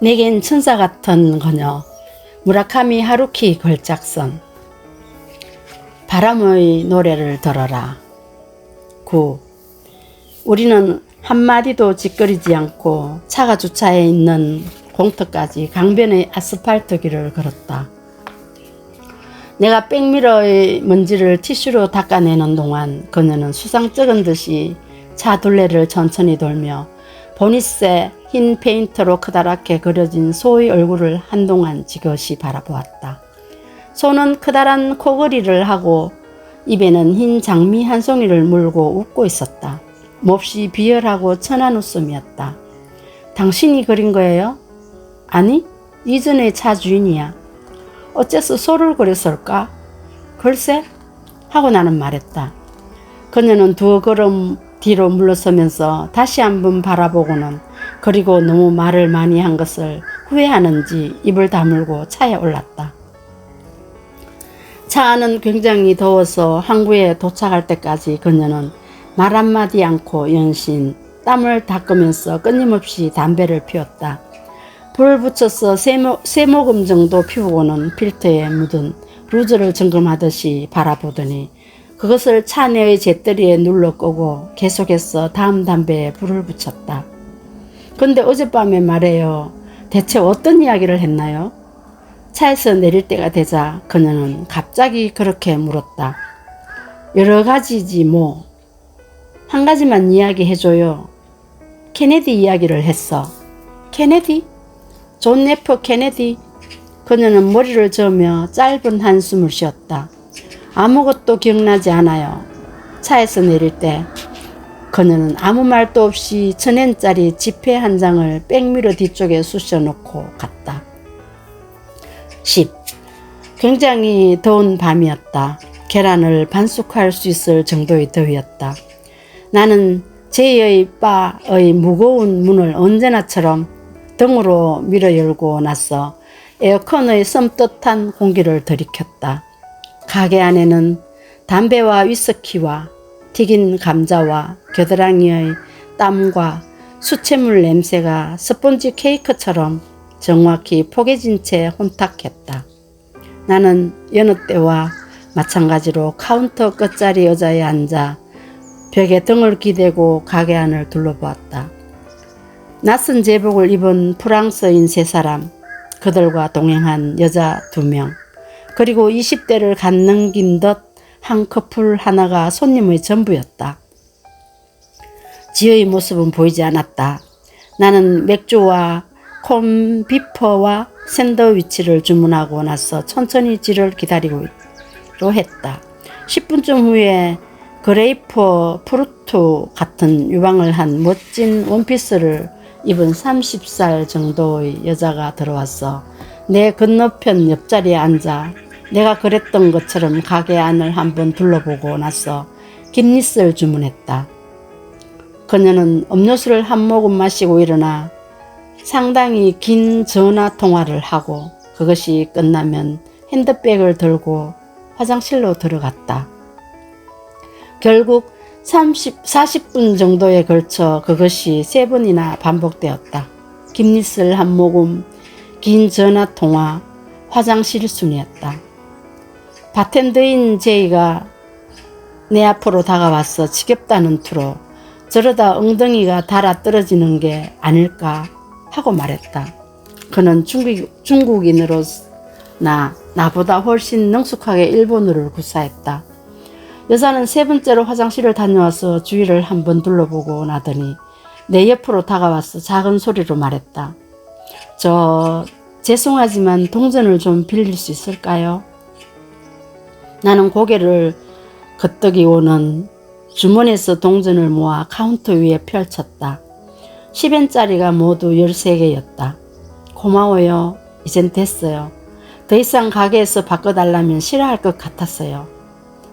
내겐 천사 같은 그녀. 무라카미 하루키 걸작선. 바람의 노래를 들어라. 9. 우리는 한마디도 짓거리지 않고 차가 주차해 있는 공터까지 강변의 아스팔트 길을 걸었다. 내가 백미러의 먼지를 티슈로 닦아내는 동안 그녀는 수상 적은 듯이 차 둘레를 천천히 돌며 보닛에 흰 페인트로 크다랗게 그려진 소의 얼굴을 한동안 지그시 바라보았다. 소는 크다란 코걸이를 하고 입에는 흰 장미 한 송이를 물고 웃고 있었다. 몹시 비열하고 천한 웃음이었다. 당신이 그린 거예요? 아니, 이전의 차 주인이야. 어째서 소를 그렸을까? 글쎄? 하고 나는 말했다. 그녀는 두 걸음 뒤로 물러서면서 다시 한번 바라보고는 그리고 너무 말을 많이 한 것을 후회하는지 입을 다물고 차에 올랐다. 차 안은 굉장히 더워서 항구에 도착할 때까지 그녀는 말 한마디 않고 연신 땀을 닦으면서 끊임없이 담배를 피웠다. 불을 붙여서 세 모금 정도 피우고는 필터에 묻은 루즈를 점검하듯이 바라보더니 그것을 차 내의 재떨이에 눌러 끄고 계속해서 다음 담배에 불을 붙였다. 근데 어젯밤에 말해요. 대체 어떤 이야기를 했나요? 차에서 내릴 때가 되자 그녀는 갑자기 그렇게 물었다. 여러 가지지 뭐. 한 가지만 이야기해줘요. 케네디 이야기를 했어. 케네디? 존 F 케네디. 그녀는 머리를 저으며 짧은 한숨을 쉬었다. 아무것도 기억나지 않아요. 차에서 내릴 때 그녀는 아무 말도 없이 1000엔짜리 지폐 한 장을 백미러 뒤쪽에 쑤셔놓고 갔다. 10. 굉장히 더운 밤이었다. 계란을 반숙할 수 있을 정도의 더위였다. 나는 제이의 바의 무거운 문을 언제나처럼 등으로 밀어 열고 나서 에어컨의 썸뜻한 공기를 들이켰다. 가게 안에는 담배와 위스키와 튀긴 감자와 겨드랑이의 땀과 수채물 냄새가 스폰지 케이크처럼 정확히 포개진 채 혼탁했다. 나는 여느 때와 마찬가지로 카운터 끝자리 의자에 앉아 벽에 등을 기대고 가게 안을 둘러보았다. 낯선 제복을 입은 프랑스인 3사람, 그들과 동행한 여자 2명, 그리고 20대를 갓 넘긴 듯 한 커플 하나가 손님의 전부였다. 지혜의 모습은 보이지 않았다. 나는 맥주와 콤비퍼와 샌드위치를 주문하고 나서 천천히 지를 기다리기로 했다. 10분쯤 후에 그레이프 프루트 같은 유방을 한 멋진 원피스를 입은 30살 정도의 여자가 들어왔어 내 건너편 옆자리에 앉아 내가 그랬던 것처럼 가게 안을 한번 둘러보고 나서 김니스를 주문했다. 그녀는 음료수를 한 모금 마시고 일어나 상당히 긴 전화 통화를 하고 그것이 끝나면 핸드백을 들고 화장실로 들어갔다. 결국 40분 정도에 걸쳐 그것이 3번이나 반복되었다. 김니스를 한 모금, 긴 전화 통화, 화장실 순이었다. 바텐더인 제이가 내 앞으로 다가와서 지겹다는 투로 저러다 엉덩이가 닳아 떨어지는 게 아닐까 하고 말했다. 그는 중국인으로나 나보다 훨씬 능숙하게 일본어를 구사했다. 여자는 3번째로 화장실을 다녀와서 주위를 한번 둘러보고 나더니 내 옆으로 다가와서 작은 소리로 말했다. 죄송하지만 동전을 좀 빌릴 수 있을까요? 나는 고개를 걷덕이고는 주머니에서 동전을 모아 카운터 위에 펼쳤다. 10엔짜리가 모두 13개였다. 고마워요. 이젠 됐어요. 더 이상 가게에서 바꿔달라면 싫어할 것 같았어요.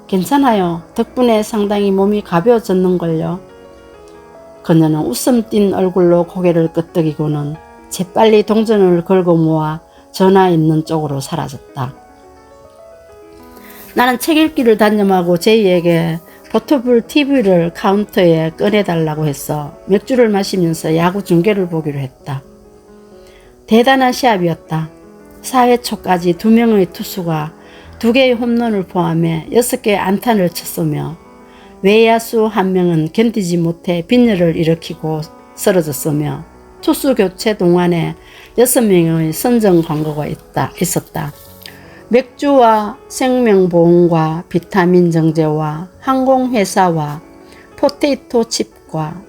괜찮아요. 덕분에 상당히 몸이 가벼워졌는걸요. 그녀는 웃음 띤 얼굴로 고개를 끄덕이고는 재빨리 동전을 걸고 모아 전화 있는 쪽으로 사라졌다. 나는 책 읽기를 단념하고 제이에게 포터블 TV를 카운터에 꺼내달라고 해서 맥주를 마시면서 야구 중계를 보기로 했다. 대단한 시합이었다. 4회 초까지 2명의 투수가 2개의 홈런을 포함해 6개의 안타를 쳤으며 외야수 1명은 견디지 못해 빈혈을 일으키고 쓰러졌으며 투수 교체 동안에 6명의 선정 광고가 있었다. 맥주와 생명보험과 비타민 정제와 항공회사와 포테이토 칩과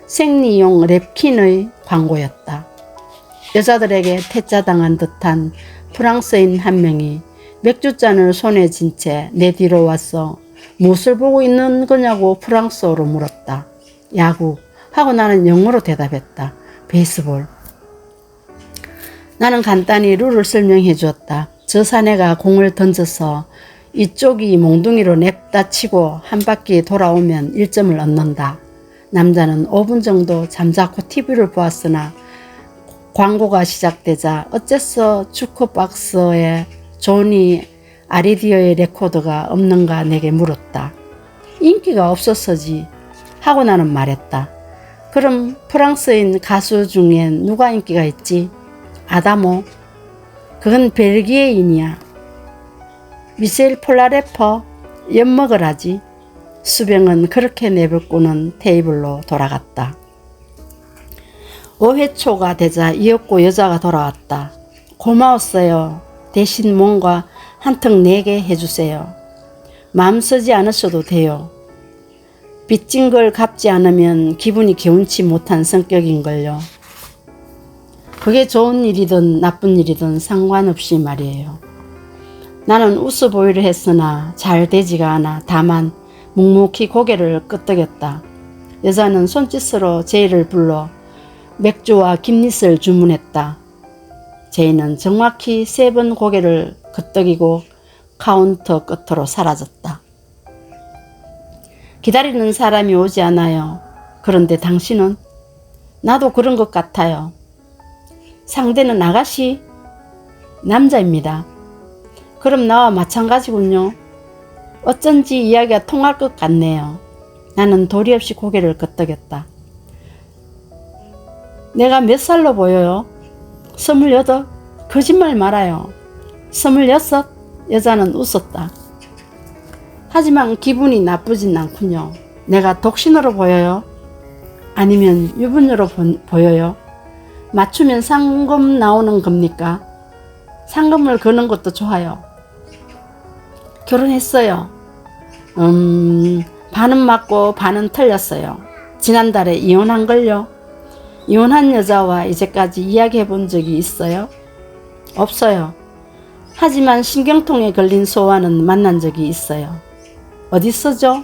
생리용 랩킨의 광고였다. 여자들에게 퇴짜당한 듯한 프랑스인 한 명이 맥주잔을 손에 쥔 채 내 뒤로 와서 무엇을 보고 있는 거냐고 프랑스어로 물었다. 야구 하고 나는 영어로 대답했다. 베이스볼. 나는 간단히 룰을 설명해 주었다. 저 사내가 공을 던져서 이쪽이 몽둥이로 냅다 치고 한 바퀴 돌아오면 1점을 얻는다. 남자는 5분 정도 잠자코 TV를 보았으나 광고가 시작되자 어째서 주크박스에 조니 아리디어의 레코드가 없는가 내게 물었다. 인기가 없었어지 하고 나는 말했다. 그럼 프랑스인 가수 중엔 누가 인기가 있지? 아다모. 그건 벨기에인이야. 미셀 폴라레퍼. 엿먹으라지. 수병은 그렇게 내뱉고는 테이블로 돌아갔다. 5회 초가 되자 이윽고 여자가 돌아왔다. 고마웠어요. 대신 뭔가 한턱 내게 해주세요. 마음 쓰지 않으셔도 돼요. 빚진 걸 갚지 않으면 기분이 개운치 못한 성격인걸요. 그게 좋은 일이든 나쁜 일이든 상관없이 말이에요. 나는 웃어 보이려 했으나 잘 되지가 않아 다만 묵묵히 고개를 끄덕였다. 여자는 손짓으로 제이를 불러 맥주와 김릿을 주문했다. 제이는 정확히 3번 고개를 끄덕이고 카운터 끝으로 사라졌다. 기다리는 사람이 오지 않아요. 그런데 당신은? 나도 그런 것 같아요. 상대는 아가씨? 남자입니다. 그럼 나와 마찬가지군요. 어쩐지 이야기가 통할 것 같네요. 나는 도리 없이 고개를 끄덕였다. 내가 몇 살로 보여요? 28? 거짓말 말아요. 26? 여자는 웃었다. 하지만 기분이 나쁘진 않군요. 내가 독신으로 보여요? 아니면 유부녀로 보여요? 맞추면 상금 나오는 겁니까? 상금을 거는 것도 좋아요. 결혼했어요. 반은 맞고 반은 틀렸어요. 지난달에 이혼한걸요. 이혼한 여자와 이제까지 이야기해 본 적이 있어요? 없어요. 하지만 신경통에 걸린 소와는 만난 적이 있어요. 어디서죠?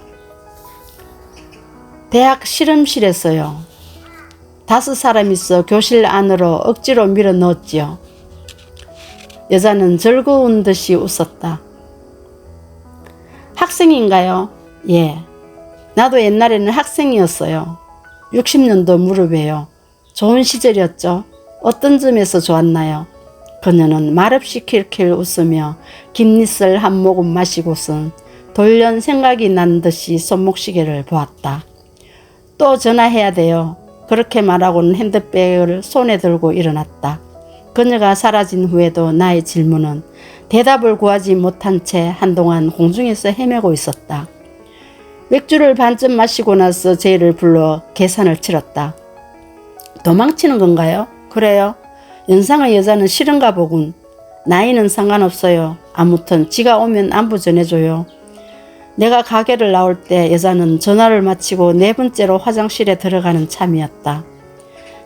대학 실험실에서요. 5사람 있어 교실 안으로 억지로 밀어 넣었지요. 여자는 즐거운 듯이 웃었다. 학생인가요? 예. 나도 옛날에는 학생이었어요. 60년도 무렵에요. 좋은 시절이었죠. 어떤 점에서 좋았나요? 그녀는 말없이 킬킬 웃으며 김릿을 한 모금 마시고선 돌연 생각이 난 듯이 손목시계를 보았다. 또 전화해야 돼요. 그렇게 말하고는 핸드백을 손에 들고 일어났다. 그녀가 사라진 후에도 나의 질문은 대답을 구하지 못한 채 한동안 공중에서 헤매고 있었다. 맥주를 반쯤 마시고 나서 제이를 불러 계산을 치렀다. 도망치는 건가요? 그래요. 연상의 여자는 싫은가 보군. 나이는 상관없어요. 아무튼 지가 오면 안부 전해줘요. 내가 가게를 나올 때 여자는 전화를 마치고 4번째로 화장실에 들어가는 참이었다.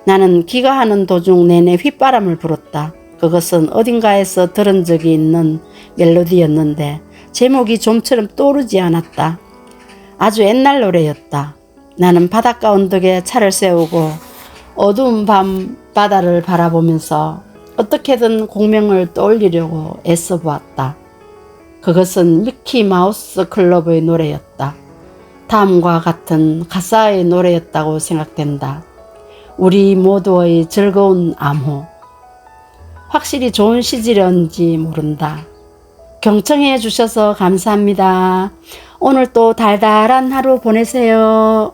나는 귀가하는 도중 내내 휘바람을 불었다. 그것은 어딘가에서 들은 적이 있는 멜로디였는데 제목이 좀처럼 떠오르지 않았다. 아주 옛날 노래였다. 나는 바닷가 언덕에 차를 세우고 어두운 밤 바다를 바라보면서 어떻게든 공명을 떠올리려고 애써 보았다. 그것은 미키 마우스 클럽의 노래였다. 다음과 같은 가사의 노래였다고 생각된다. 우리 모두의 즐거운 암호. 확실히 좋은 시절이었는지 모른다. 경청해 주셔서 감사합니다. 오늘 또 달달한 하루 보내세요.